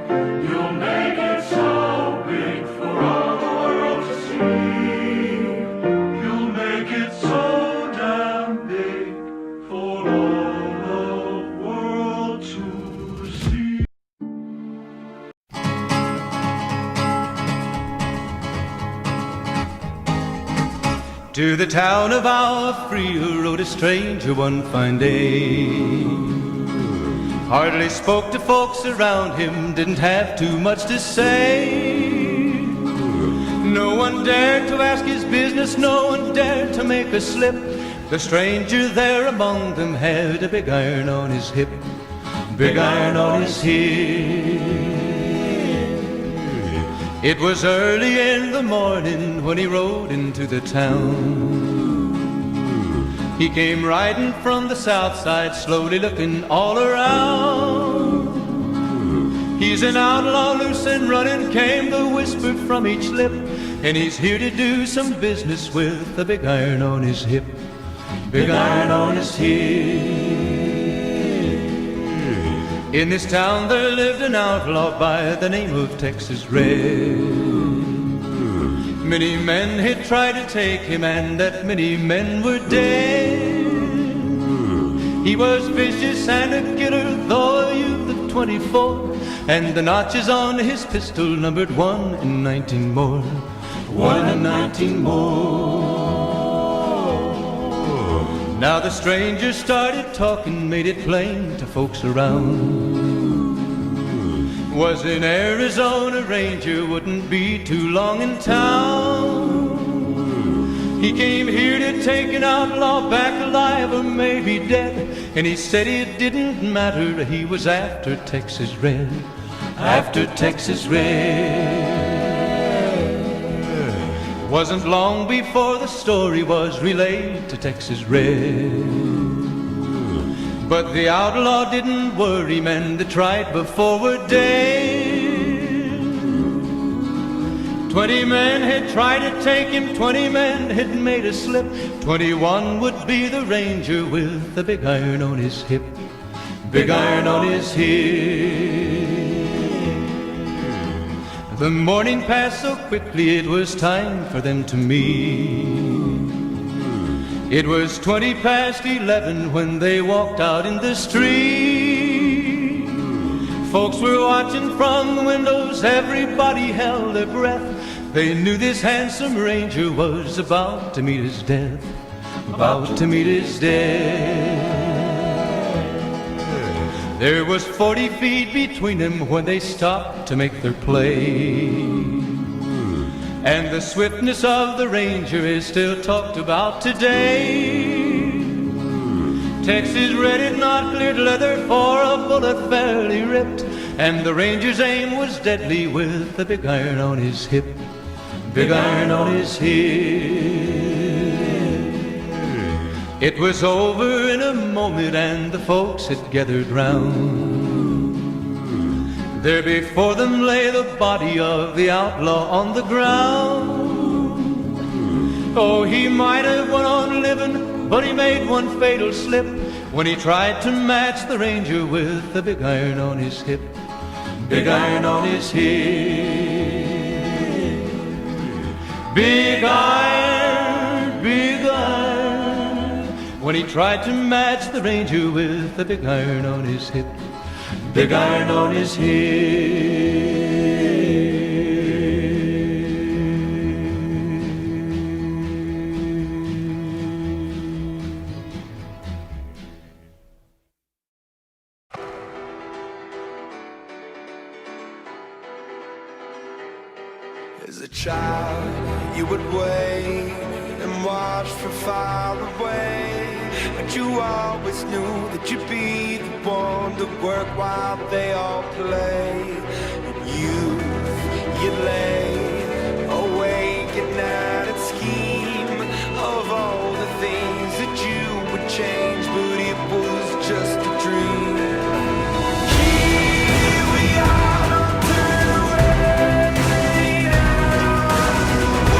You'll make it so big for all the world to see. You'll make it so damn big for all the world to see. To the town of our Frio rode a stranger one fine day. Hardly spoke to folks around him, didn't have too much to say. No one dared to ask his business, no one dared to make a slip. The stranger there among them had a big iron on his hip, big iron on his hip. It was early in the morning when he rode into the town. He came riding from the south side, slowly looking all around. He's an outlaw, loose and running, came the whisper from each lip, and he's here to do some business with a big iron on his hip, big iron on his hip. In this town there lived an outlaw by the name of Texas Red. Many men had tried to take him, and that many men were dead. He was vicious and a killer, though a youth of 24, and the notches on his pistol numbered 1 in 19 more, 1 in 19 more. Now the stranger started talking, made it plain to folks around. Was an Arizona Ranger, wouldn't be too long in town. He came here to take an outlaw back alive or maybe dead, and he said it didn't matter, he was after Texas Red, after Texas Red. Wasn't long before the story was relayed to Texas Red. But the outlaw didn't worry, men that tried before were dead. 20 men had tried to take him, 20 men had made a slip. 21 would be the ranger with the big iron on his hip, big iron on his hip. The morning passed so quickly, it was time for them to meet. It was 20 past 11 when they walked out in the street. Folks were watching from the windows, everybody held their breath. They knew this handsome ranger was about to meet his death, about to meet his death. There was 40 feet between them when they stopped to make their play. And the swiftness of the ranger is still talked about today. Texas Red had not cleared leather for a bullet fairly ripped, and the ranger's aim was deadly with the big iron on his hip, big iron on his hip. It was over in a moment and the folks had gathered round. There before them lay the body of the outlaw on the ground. Oh, he might have went on living, but he made one fatal slip when he tried to match the ranger with the big iron on his hip, big iron on his hip. Big iron, when he tried to match the ranger with the big iron on his hip, big iron on his hip. As a child, you would wait and watch from far away, but you always knew that you'd be the one to work while they all play. And you lay awake at night.